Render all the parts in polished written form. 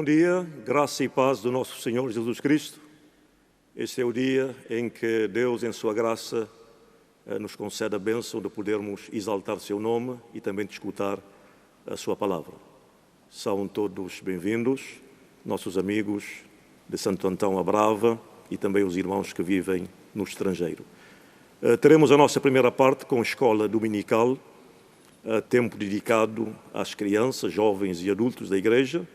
Bom dia, graça e paz do nosso Senhor Jesus Cristo. Este é o dia em que Deus, em sua graça, nos concede a bênção de podermos exaltar seu nome e também de escutar a sua palavra. São todos bem-vindos, nossos amigos de Santo Antão à Brava e também os irmãos que vivem no estrangeiro. Teremos a nossa primeira parte com a escola dominical, tempo dedicado às crianças, jovens e adultos da igreja,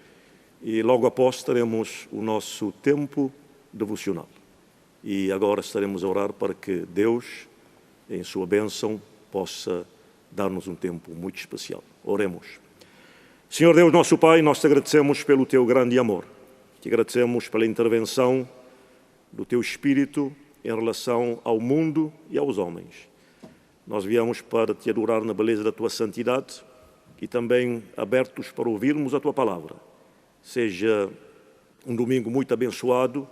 e logo após teremos o nosso tempo devocional. E agora estaremos a orar para que Deus, em sua bênção, possa dar-nos um tempo muito especial. Oremos. Senhor Deus, nosso Pai, nós te agradecemos pelo teu grande amor. Te agradecemos pela intervenção do teu Espírito em relação ao mundo e aos homens. Nós viemos para te adorar na beleza da tua santidade e também abertos para ouvirmos a tua palavra. Seja um domingo muito abençoado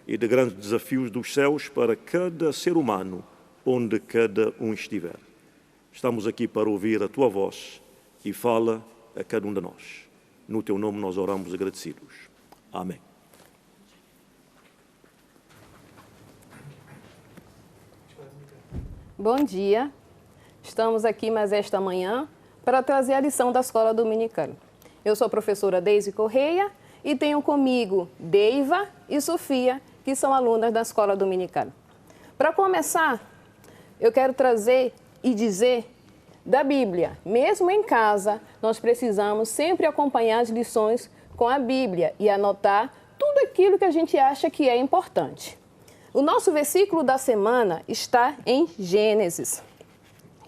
e de grandes desafios dos céus para cada ser humano, onde cada um estiver. Estamos aqui para ouvir a tua voz e fala a cada um de nós. No teu nome nós oramos agradecidos. Amém. Bom dia. Estamos aqui mais esta manhã para trazer a lição da Escola Dominical. Eu sou a professora Deise Correia e tenho comigo Deiva e Sofia, que são alunas da Escola Dominical. Para começar, eu quero trazer e dizer da Bíblia. Mesmo em casa, nós precisamos sempre acompanhar as lições com a Bíblia e anotar tudo aquilo que a gente acha que é importante. O nosso versículo da semana está em Gênesis.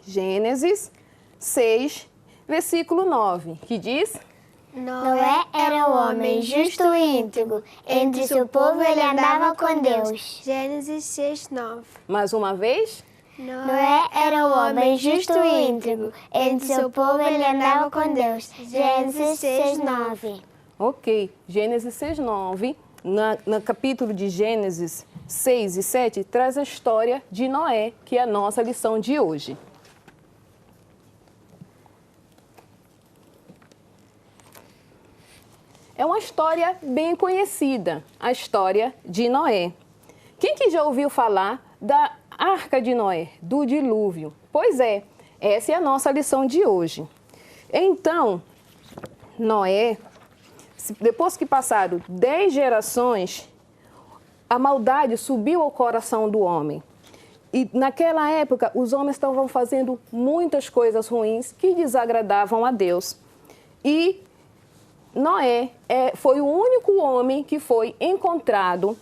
Gênesis 6, versículo 9, que diz: Noé era um homem justo e íntegro. Entre seu povo ele andava com Deus. Gênesis 6:9. Mais uma vez. Noé era um homem justo e íntegro. Entre seu povo ele andava com Deus. Gênesis 6:9. Ok, Gênesis 6:9, no capítulo de Gênesis 6 e 7, traz a história de Noé, que é a nossa lição de hoje. É uma história bem conhecida, a história de Noé. Quem que já ouviu falar da Arca de Noé, do dilúvio? Pois é, essa é a nossa lição de hoje. Então, Noé, depois que passaram 10 gerações, a maldade subiu ao coração do homem. E naquela época, os homens estavam fazendo muitas coisas ruins que desagradavam a Deus. E Noé foi o único homem que foi encontrado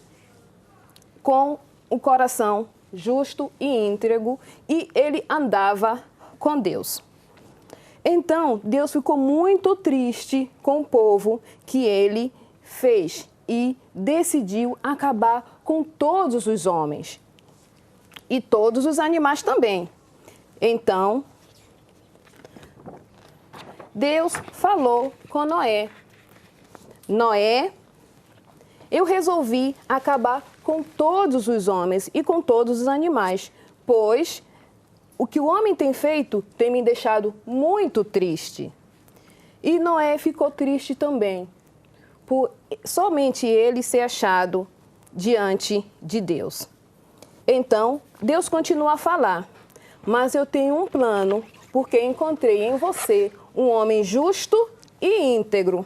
com o coração justo e íntegro, e ele andava com Deus. Então, Deus ficou muito triste com o povo que ele fez e decidiu acabar com todos os homens e todos os animais também. Então, Deus falou com Noé: Noé, eu resolvi acabar com todos os homens e com todos os animais, pois o que o homem tem feito tem me deixado muito triste. E Noé ficou triste também, por somente ele ser achado diante de Deus. Então, Deus continua a falar: mas eu tenho um plano, porque encontrei em você um homem justo e íntegro.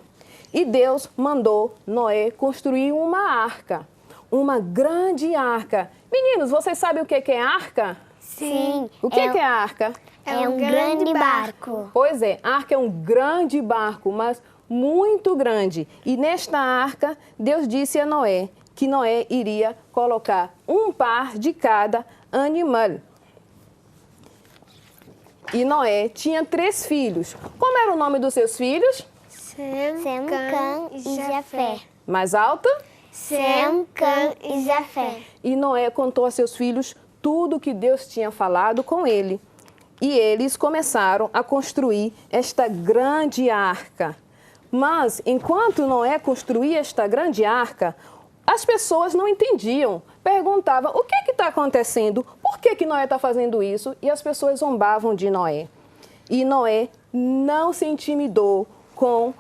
E Deus mandou Noé construir uma arca, uma grande arca. Meninos, vocês sabem o que é arca? Sim. O que é a arca? É um grande barco. Pois é, a arca é um grande barco, mas muito grande. E nesta arca, Deus disse a Noé que Noé iria colocar um par de cada animal. E Noé tinha 3 filhos. Como era o nome dos seus filhos? Sem, Cã e Jafé. Mais alto? Sem, Cã e Jafé. E Noé contou a seus filhos tudo o que Deus tinha falado com ele. E eles começaram a construir esta grande arca. Mas, enquanto Noé construía esta grande arca, as pessoas não entendiam. Perguntavam: o que está acontecendo? Por que Noé está fazendo isso? E as pessoas zombavam de Noé. E Noé não se intimidou com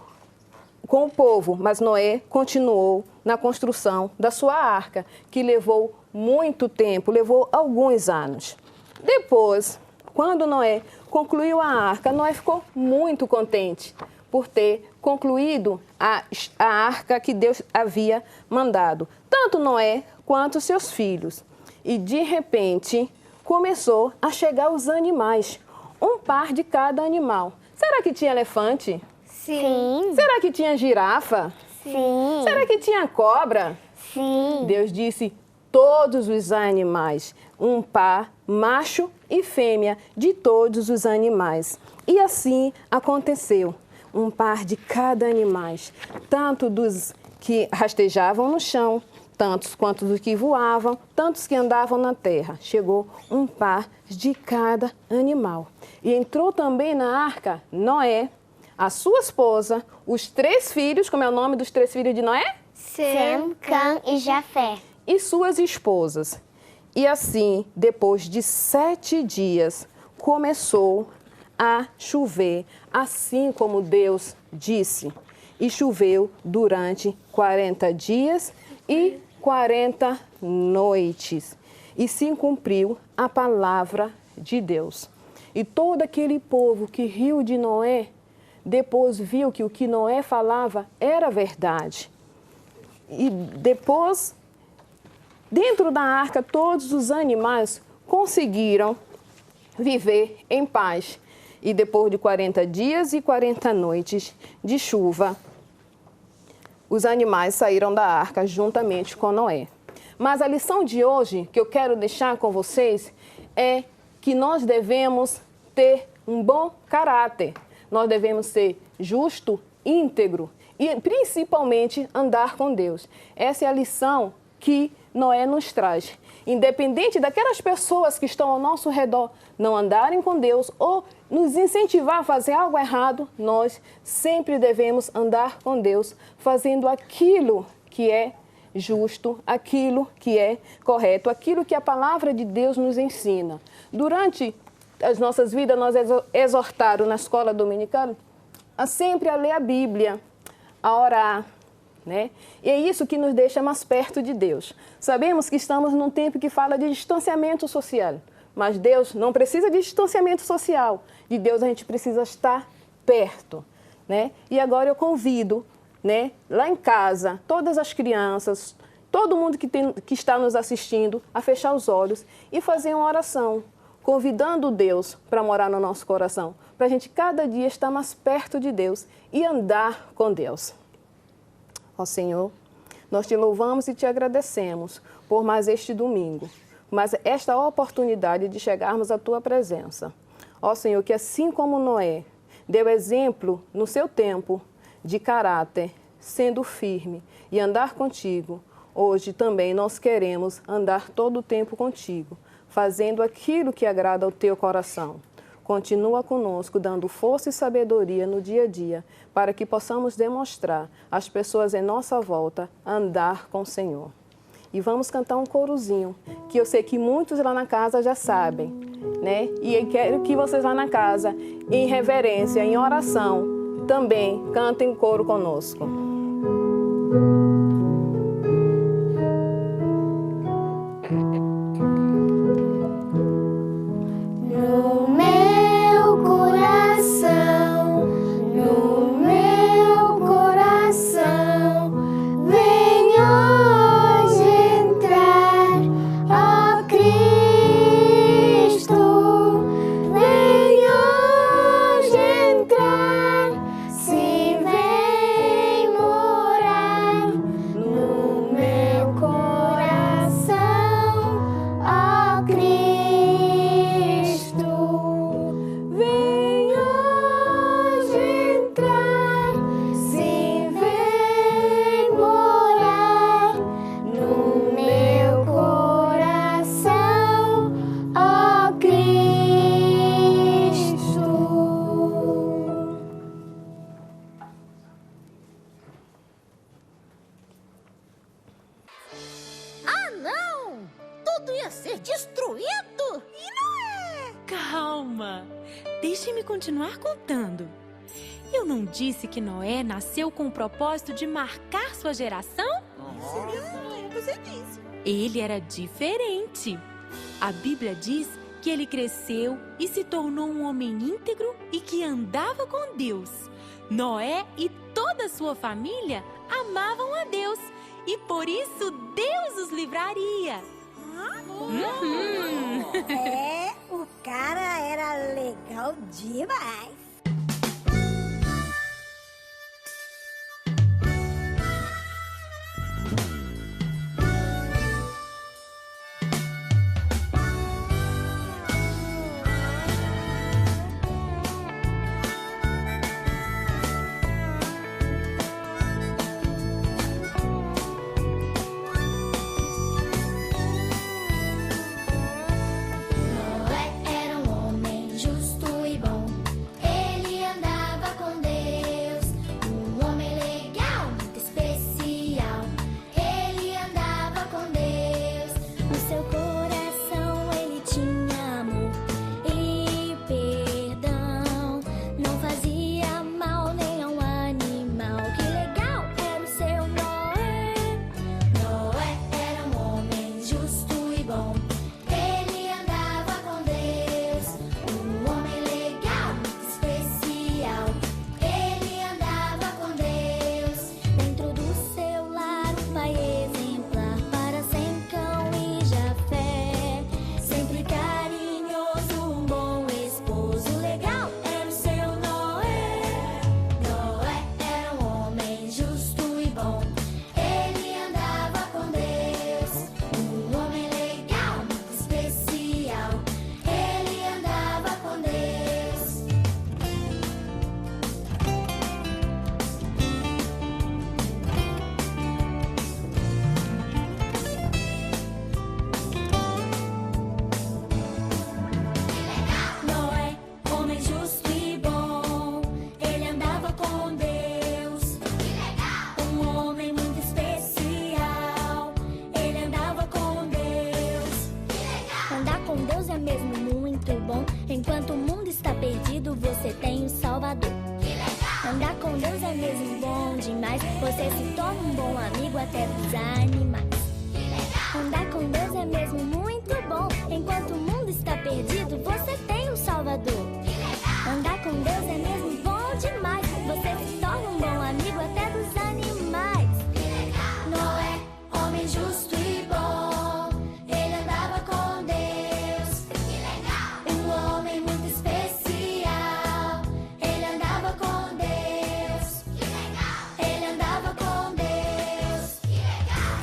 com o povo, mas Noé continuou na construção da sua arca, que levou muito tempo, levou alguns anos. Depois, quando Noé concluiu a arca, Noé ficou muito contente por ter concluído a arca que Deus havia mandado, tanto Noé quanto seus filhos. E de repente começou a chegar os animais, um par de cada animal. Será que tinha elefante? Sim. Será que tinha girafa? Sim. Será que tinha cobra? Sim. Deus disse: todos os animais, um par, macho e fêmea, de todos os animais. E assim aconteceu, um par de cada animal, tanto dos que rastejavam no chão, tantos quanto dos que voavam, tantos que andavam na terra. Chegou um par de cada animal. E entrou também na arca Noé, a sua esposa, os 3 filhos, como é o nome dos 3 filhos de Noé? Sem, Cã e Jafé. E suas esposas. E assim, depois de 7 dias, começou a chover, assim como Deus disse. E choveu durante 40 dias e 40 noites. E se cumpriu a palavra de Deus. E todo aquele povo que riu de Noé, depois viu que o que Noé falava era verdade. E depois, dentro da arca, todos os animais conseguiram viver em paz. E depois de 40 dias e 40 noites de chuva, os animais saíram da arca juntamente com Noé. Mas a lição de hoje que eu quero deixar com vocês é que nós devemos ter um bom caráter. Nós devemos ser justo, íntegro e principalmente andar com Deus. Essa é a lição que Noé nos traz. Independente daquelas pessoas que estão ao nosso redor não andarem com Deus ou nos incentivar a fazer algo errado, nós sempre devemos andar com Deus, fazendo aquilo que é justo, aquilo que é correto, aquilo que a palavra de Deus nos ensina. Durante as nossas vidas, nós exortaram na escola dominical a sempre a ler a Bíblia, a orar, né? E é isso que nos deixa mais perto de Deus. Sabemos que estamos num tempo que fala de distanciamento social, mas Deus não precisa de distanciamento social. De Deus a gente precisa estar perto, né? E agora eu convido, né, lá em casa, todas as crianças, todo mundo que está nos assistindo, a fechar os olhos e fazer uma oração, convidando Deus para morar no nosso coração, para a gente cada dia estar mais perto de Deus e andar com Deus. Ó Senhor, nós te louvamos e te agradecemos por mais este domingo, mas esta oportunidade de chegarmos à tua presença. Ó Senhor, que assim como Noé deu exemplo no seu tempo de caráter, sendo firme e andar contigo, hoje também nós queremos andar todo o tempo contigo, fazendo aquilo que agrada ao teu coração. Continua conosco, dando força e sabedoria no dia a dia, para que possamos demonstrar às pessoas em nossa volta andar com o Senhor. E vamos cantar um corozinho, que eu sei que muitos lá na casa já sabem, né? E eu quero que vocês lá na casa, em reverência, em oração, também cantem coro conosco. Eu não disse que Noé nasceu com o propósito de marcar sua geração? Você disse. Ele era diferente. A Bíblia diz que ele cresceu e se tornou um homem íntegro e que andava com Deus. Noé e toda a sua família amavam a Deus e por isso Deus os livraria. O cara era legal demais. Enquanto o mundo está perdido, você tem um Salvador. Que legal! Andar com Deus é mesmo bom demais. Você se torna um bom amigo até dos animais. Que legal! Andar com Deus é mesmo muito bom. Enquanto o mundo está perdido, você tem um Salvador. Que legal! Andar com Deus é mesmo bom demais. Você se torna um bom amigo até dos animais. Que legal! Noé, homem justo e bom, ele andava com Deus. Que legal! Um homem muito especial, ele andava com Deus. Que legal! Ele andava com Deus. Que legal!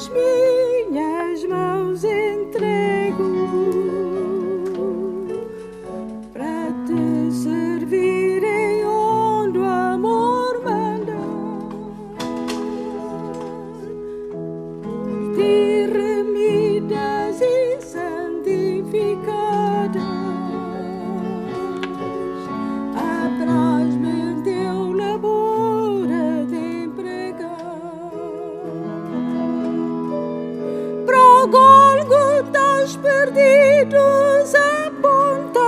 as minhas mãos entrego para te servir em onde o amor manda. Por ti remidas e santificadas, apraz-me o teu labor de empregar. Pro Gólgota os perdidos apontar,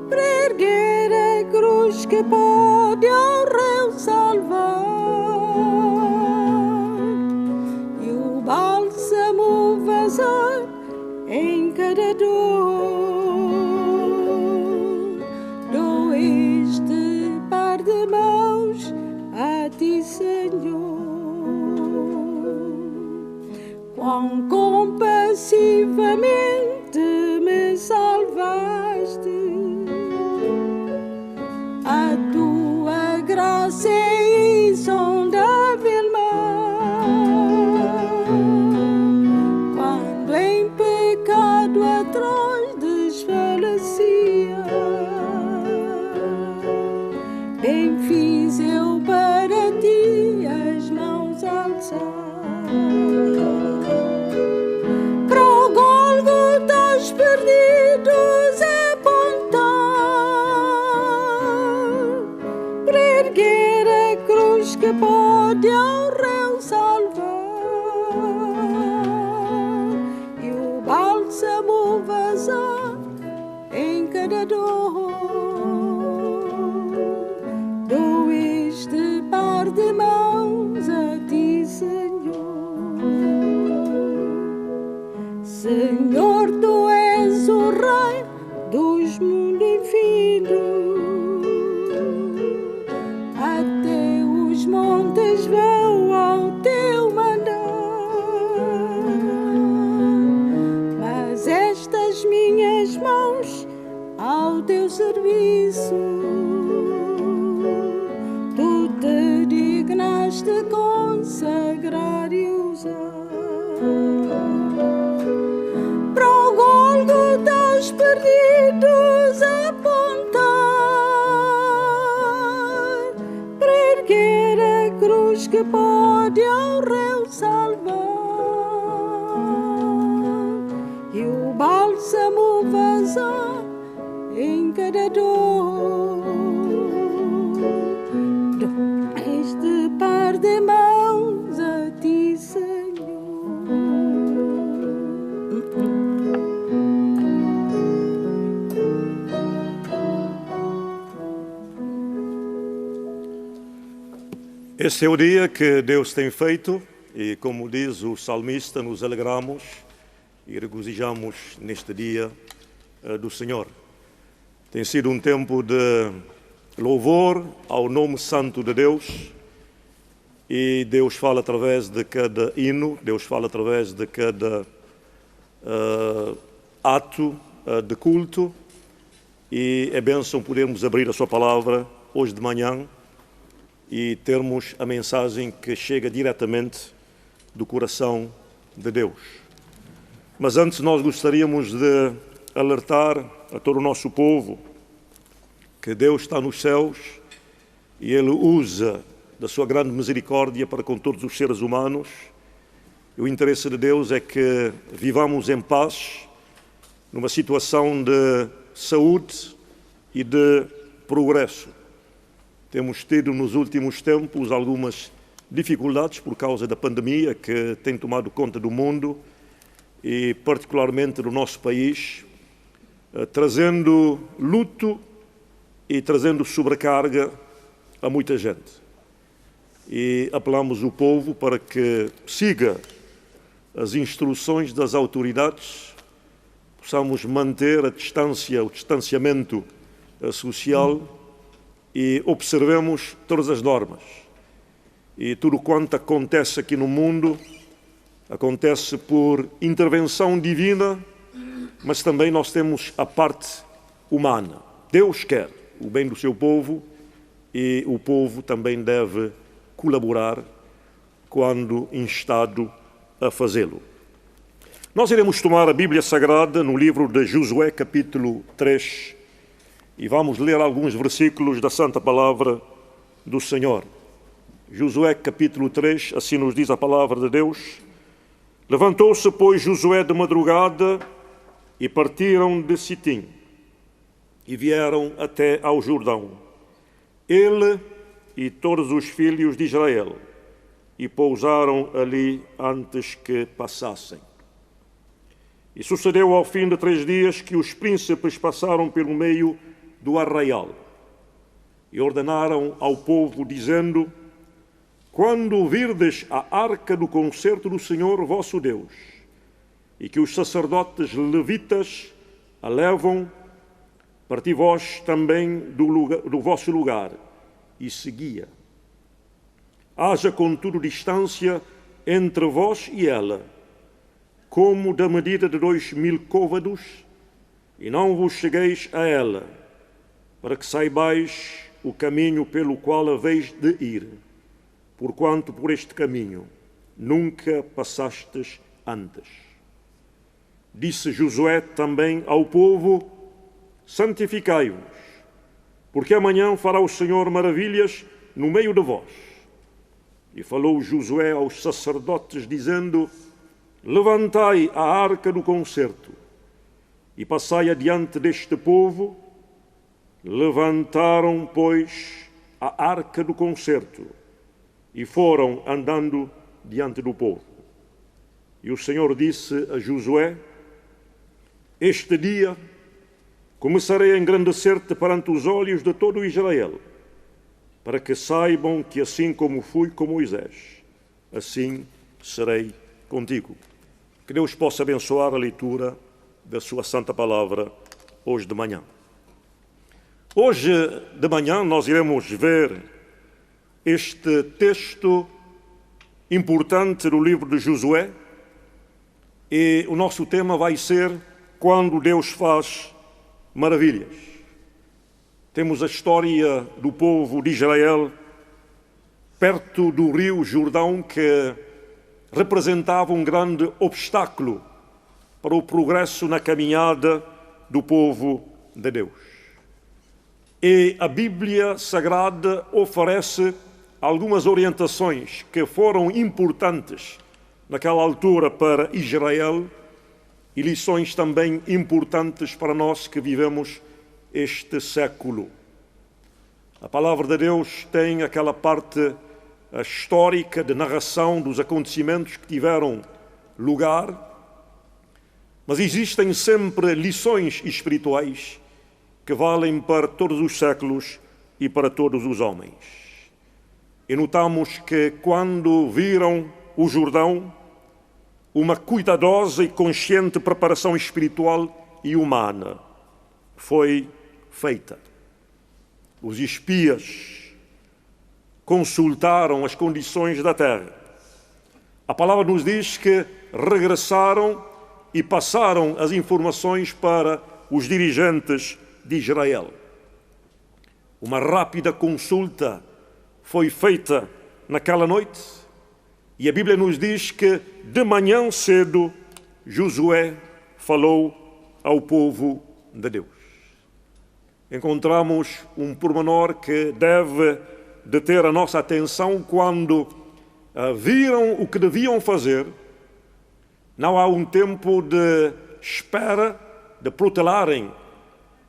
para erguer a cruz que pode ao réu salvar, e o bálsamo vazar em cada dor. Dou este par de mãos a ti, Senhor. Quão compassivamente me salvaste, a tua graça é insondável mar. Quando em pecado atroz desfalecia, bem fiz eu para ti as mãos alçar. Pro Gólgota os perdidos apontar, para erguer a cruz que pode ao réu salvar, e o bálsamo vazar em cada dor. Dou este par de mãos a ti, Senhor. Senhor, tu és o Rei dos mundos infindos, até os montes vão ao teu mandar. Mas estas minhas mãos ao teu serviço, tu te dignaste consagrar e usar. Pro Gólgota os perdidos apontar, para erguer a cruz que pode ao réu salvar, e o bálsamo vazar em cada dor. Dou este par de mãos a ti, Senhor. Este é o dia que Deus tem feito e, como diz o salmista, nos alegramos e regozijamos neste dia do Senhor. Tem sido um tempo de louvor ao nome santo de Deus, e Deus fala através de cada hino, Deus fala através de cada ato de culto, e é bênção podermos abrir a sua palavra hoje de manhã e termos a mensagem que chega diretamente do coração de Deus. Mas antes nós gostaríamos de alertar a todo o nosso povo que Deus está nos céus e Ele usa da sua grande misericórdia para com todos os seres humanos. E o interesse de Deus é que vivamos em paz, numa situação de saúde e de progresso. Temos tido nos últimos tempos algumas dificuldades por causa da pandemia que tem tomado conta do mundo e particularmente do nosso país, trazendo luto e trazendo sobrecarga a muita gente. E apelamos o povo para que siga as instruções das autoridades, possamos manter a distância, o distanciamento social e observemos todas as normas. E tudo quanto acontece aqui no mundo acontece por intervenção divina, mas também nós temos a parte humana. Deus quer o bem do seu povo e o povo também deve colaborar quando instado a fazê-lo. Nós iremos tomar a Bíblia Sagrada no livro de Josué, capítulo 3, e vamos ler alguns versículos da Santa Palavra do Senhor. Josué, capítulo 3, assim nos diz a Palavra de Deus. Levantou-se, pois, Josué de madrugada e partiram de Sitim e vieram até ao Jordão, ele e todos os filhos de Israel, e pousaram ali antes que passassem. E sucedeu ao fim de 3 dias que os príncipes passaram pelo meio do arraial e ordenaram ao povo, dizendo: quando virdes a arca do concerto do Senhor vosso Deus, e que os sacerdotes levitas a levam, parti vós também do vosso lugar, e seguia. Haja, contudo, distância entre vós e ela, como da medida de 2000 côvados, e não vos chegueis a ela, para que saibais o caminho pelo qual haveis de ir, porquanto por este caminho nunca passastes antes. Disse Josué também ao povo: santificai-vos, porque amanhã fará o Senhor maravilhas no meio de vós. E falou Josué aos sacerdotes, dizendo: levantai a arca do concerto e passai adiante deste povo. Levantaram, pois, a arca do concerto e foram andando diante do povo. E o Senhor disse a Josué: este dia começarei a engrandecer-te perante os olhos de todo Israel, para que saibam que assim como fui com Moisés, assim serei contigo. Que Deus possa abençoar a leitura da sua santa palavra hoje de manhã. Hoje de manhã nós iremos ver este texto importante do livro de Josué, e o nosso tema vai ser quando Deus faz maravilhas. Temos a história do povo de Israel perto do rio Jordão, que representava um grande obstáculo para o progresso na caminhada do povo de Deus. E a Bíblia Sagrada oferece algumas orientações que foram importantes naquela altura para Israel e lições também importantes para nós que vivemos este século. A palavra de Deus tem aquela parte histórica de narração dos acontecimentos que tiveram lugar, mas existem sempre lições espirituais que valem para todos os séculos e para todos os homens. E notamos que quando viram o Jordão, uma cuidadosa e consciente preparação espiritual e humana foi feita. Os espias consultaram as condições da terra. A palavra nos diz que regressaram e passaram as informações para os dirigentes de Israel. Uma rápida consulta foi feita naquela noite e a Bíblia nos diz que de manhã cedo Josué falou ao povo de Deus. Encontramos um pormenor que deve de ter a nossa atenção quando viram o que deviam fazer. Não há um tempo de espera, de protelarem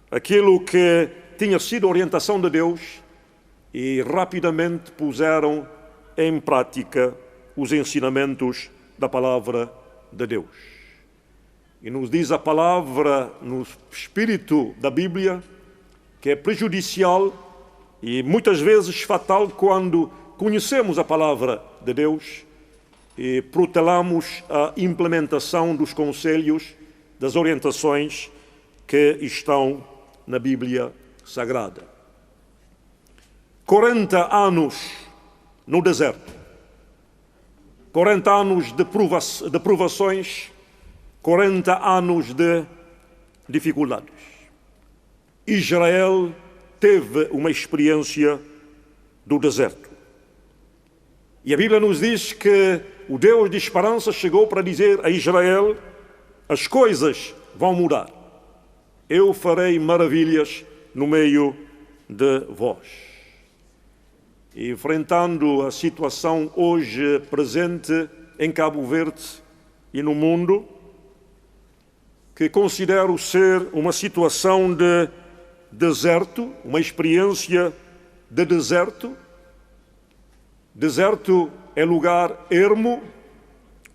aquilo que tinha sido orientação de Deus e rapidamente puseram em prática os ensinamentos da palavra de Deus. E nos diz a palavra no espírito da Bíblia que é prejudicial e muitas vezes fatal quando conhecemos a palavra de Deus e protelamos a implementação dos conselhos, das orientações que estão na Bíblia Sagrada. 40 anos no deserto, 40 anos de provações, 40 anos de dificuldades. Israel teve uma experiência do deserto. E a Bíblia nos diz que o Deus de esperança chegou para dizer a Israel: as coisas vão mudar. Eu farei maravilhas no meio de vós. E enfrentando a situação hoje presente em Cabo Verde e no mundo, que considero ser uma situação de deserto, uma experiência de deserto. Deserto é lugar ermo,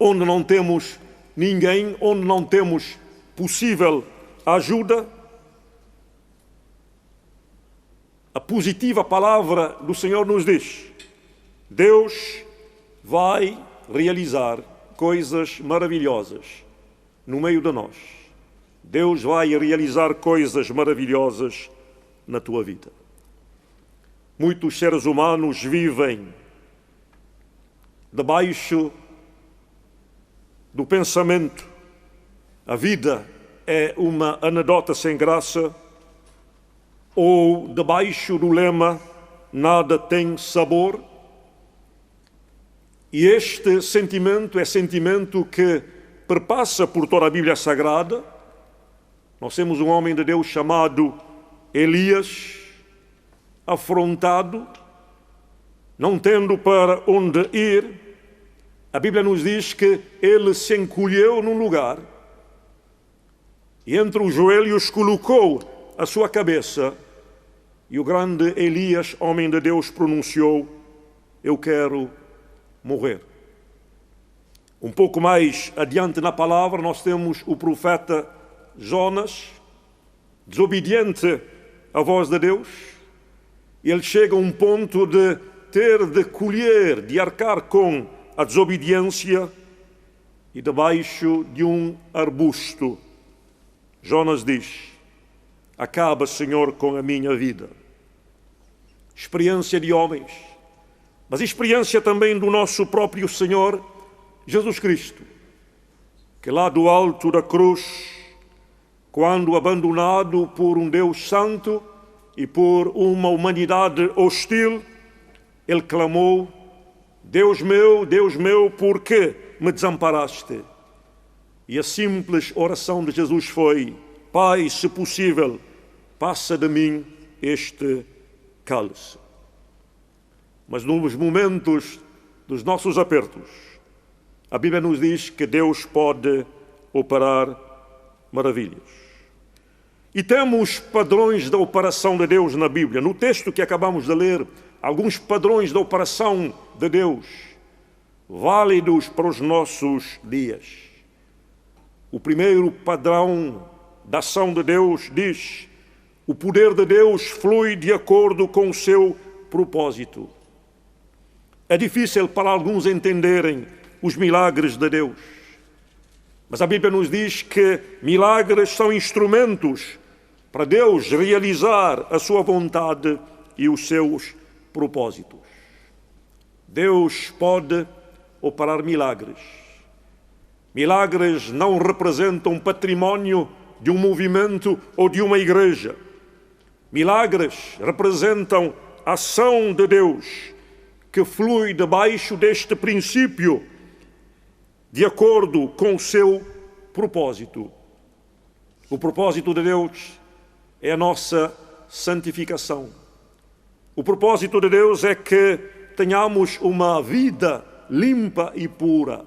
onde não temos ninguém, onde não temos possível ajuda. A positiva palavra do Senhor nos diz: Deus vai realizar coisas maravilhosas no meio de nós. Deus vai realizar coisas maravilhosas na tua vida. Muitos seres humanos vivem debaixo do pensamento: a vida é uma anedota sem graça, ou debaixo do lema: nada tem sabor. E este sentimento é sentimento que perpassa por toda a Bíblia Sagrada. Nós temos um homem de Deus chamado Elias, afrontado, não tendo para onde ir. A Bíblia nos diz que ele se encolheu num lugar e entre os joelhos colocou a sua cabeça, e o grande Elias, homem de Deus, pronunciou: eu quero morrer. Um pouco mais adiante na palavra nós temos o profeta Jonas, desobediente à voz de Deus. Ele chega a um ponto de ter de colher, de arcar com a desobediência, e debaixo de um arbusto Jonas diz: acaba, Senhor, com a minha vida. Experiência de homens, mas experiência também do nosso próprio Senhor Jesus Cristo, que lá do alto da cruz, quando abandonado por um Deus santo e por uma humanidade hostil, ele clamou: Deus meu, por que me desamparaste? E a simples oração de Jesus foi: Pai, se possível, passa de mim este cálice. Mas nos momentos dos nossos apertos, a Bíblia nos diz que Deus pode operar maravilhas. E temos padrões da operação de Deus na Bíblia. No texto que acabamos de ler, alguns padrões da operação de Deus, válidos para os nossos dias. O primeiro padrão da ação de Deus diz: o poder de Deus flui de acordo com o seu propósito. É difícil para alguns entenderem os milagres de Deus, mas a Bíblia nos diz que milagres são instrumentos para Deus realizar a sua vontade e os seus propósitos. Deus pode operar milagres. Milagres não representam património de um movimento ou de uma igreja. Milagres representam a ação de Deus que flui debaixo deste princípio, de acordo com o seu propósito. O propósito de Deus é a nossa santificação. O propósito de Deus é que tenhamos uma vida limpa e pura.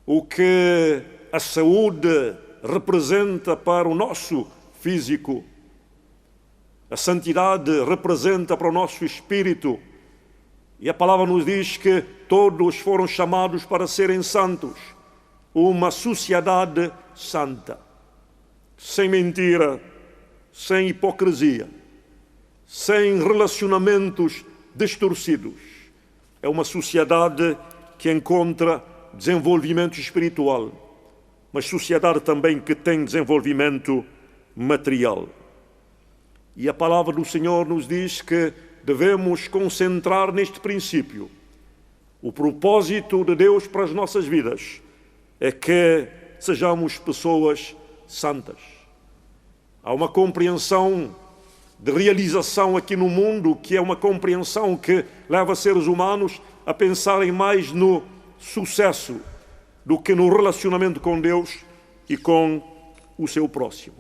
O que a saúde representa para o nosso físico, a santidade representa para o nosso espírito. E a palavra nos diz que todos foram chamados para serem santos, uma sociedade santa, sem mentira, sem hipocrisia, sem relacionamentos distorcidos. É uma sociedade que encontra desenvolvimento espiritual, mas sociedade também que tem desenvolvimento material. E a palavra do Senhor nos diz que devemos concentrar neste princípio. O propósito de Deus para as nossas vidas é que sejamos pessoas santas. Há uma compreensão de realização aqui no mundo que é uma compreensão que leva seres humanos a pensarem mais no sucesso do que no relacionamento com Deus e com o seu próximo.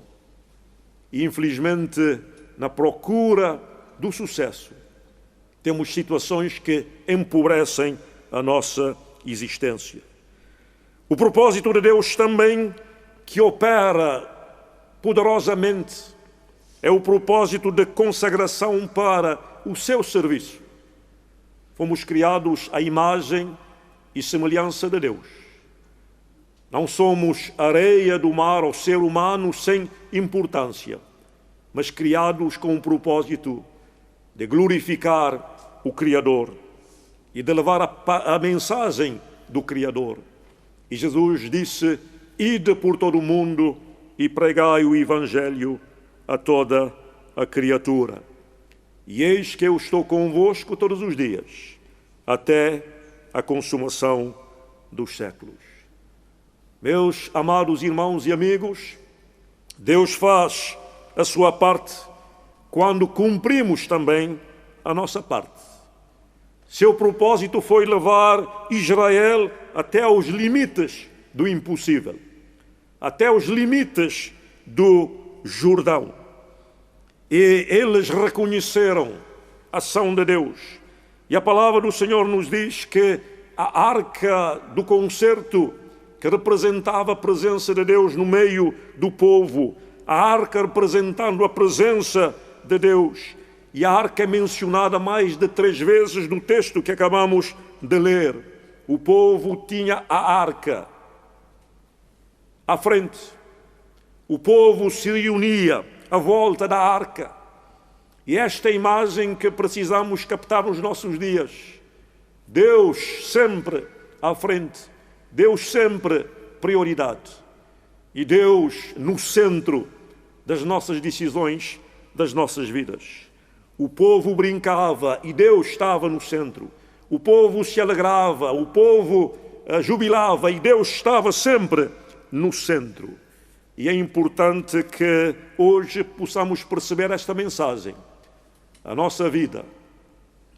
E, infelizmente, na procura do sucesso, temos situações que empobrecem a nossa existência. O propósito de Deus também, que opera poderosamente, é o propósito de consagração para o seu serviço. Fomos criados à imagem e semelhança de Deus. Não somos areia do mar ou ser humano sem importância, mas criados com o propósito de glorificar o Criador e de levar a mensagem do Criador. E Jesus disse: ide por todo o mundo e pregai o Evangelho a toda a criatura. E eis que eu estou convosco todos os dias, até a consumação dos séculos. Meus amados irmãos e amigos, Deus faz a sua parte quando cumprimos também a nossa parte. Seu propósito foi levar Israel até aos limites do impossível, até aos limites do Jordão. E eles reconheceram a ação de Deus. E a palavra do Senhor nos diz que a arca do concerto, que representava a presença de Deus no meio do povo, a arca representando a presença de Deus, e a arca é mencionada mais de 3 vezes no texto que acabamos de ler. O povo tinha a arca à frente. O povo se reunia à volta da arca. E esta é a imagem que precisamos captar nos nossos dias. Deus sempre à frente. Deus sempre prioridade. E Deus no centro das nossas decisões, das nossas vidas. O povo brincava e Deus estava no centro. O povo se alegrava, o povo jubilava e Deus estava sempre no centro. E é importante que hoje possamos perceber esta mensagem. A nossa vida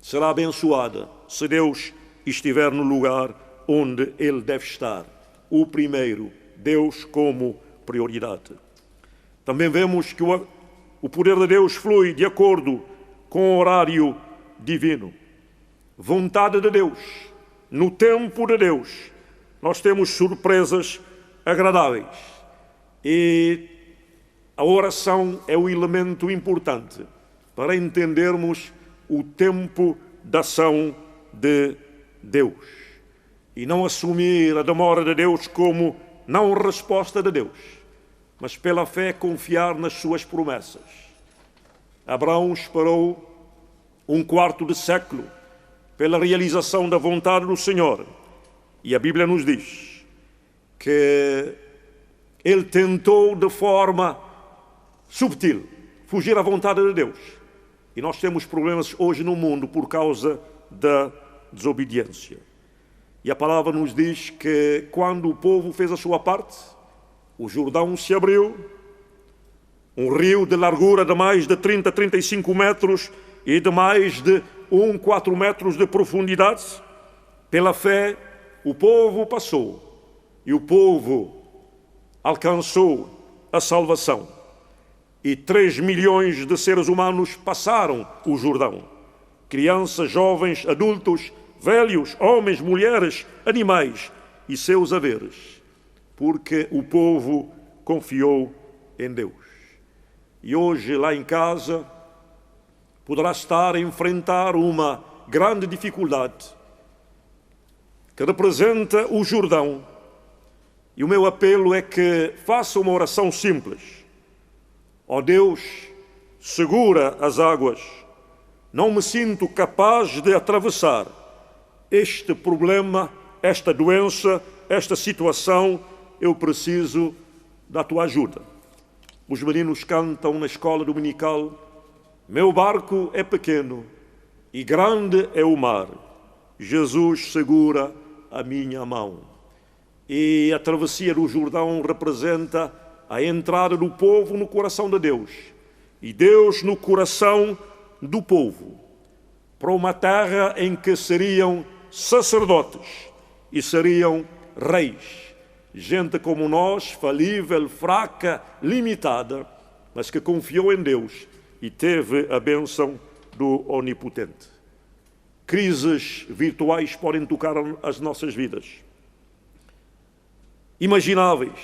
será abençoada se Deus estiver no lugar onde Ele deve estar. O primeiro, Deus como prioridade. Também vemos que o poder de Deus flui de acordo com o horário divino. Vontade de Deus. No tempo de Deus, nós temos surpresas agradáveis. E a oração é o elemento importante para entendermos o tempo da ação de Deus. E não assumir a demora de Deus como não resposta de Deus, mas pela fé confiar nas suas promessas. Abraão esperou 1/4 de século pela realização da vontade do Senhor. E a Bíblia nos diz que ele tentou de forma subtil fugir à vontade de Deus. E nós temos problemas hoje no mundo por causa da desobediência. E a palavra nos diz que quando o povo fez a sua parte, o Jordão se abriu, um rio de largura de mais de 30, 35 metros e de mais de 4 metros de profundidade. Pela fé, o povo passou e o povo alcançou a salvação. E 3 milhões de seres humanos passaram o Jordão. Crianças, jovens, adultos, velhos, homens, mulheres, animais e seus haveres. Porque o povo confiou em Deus. E hoje, lá em casa, poderá estar a enfrentar uma grande dificuldade que representa o Jordão. E o meu apelo é que faça uma oração simples. Ó Deus, segura as águas. Não me sinto capaz de atravessar este problema, esta doença, esta situação. Eu preciso da tua ajuda. Os meninos cantam na escola dominical: meu barco é pequeno e grande é o mar. Jesus segura a minha mão. E a travessia do Jordão representa a entrada do povo no coração de Deus. E Deus no coração do povo. Para uma terra em que seriam sacerdotes e seriam reis. Gente como nós, falível, fraca, limitada, mas que confiou em Deus e teve a bênção do Onipotente. Crises virtuais podem tocar as nossas vidas, imagináveis,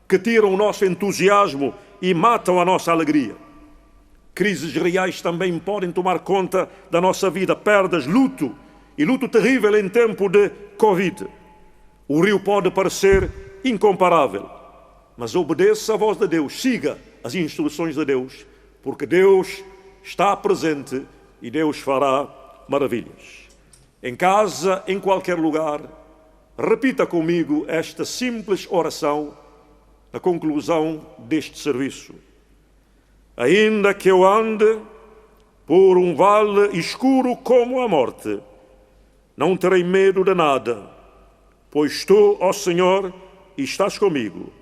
que tiram o nosso entusiasmo e matam a nossa alegria. Crises reais também podem tomar conta da nossa vida, perdas, luto, e luto terrível em tempo de Covid. O rio pode parecer incomparável, mas obedeça a voz de Deus, siga as instruções de Deus, porque Deus está presente e Deus fará maravilhas. Em casa, em qualquer lugar, repita comigo esta simples oração na conclusão deste serviço. Ainda que eu ande por um vale escuro como a morte, não terei medo de nada, pois tu, ó Senhor, estás comigo.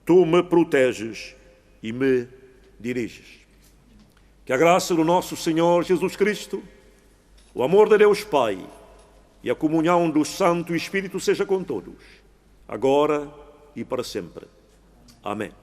Tu me proteges e me diriges. Que a graça do nosso Senhor Jesus Cristo, o amor de Deus Pai e a comunhão do Santo Espírito seja com todos, agora e para sempre. Amém.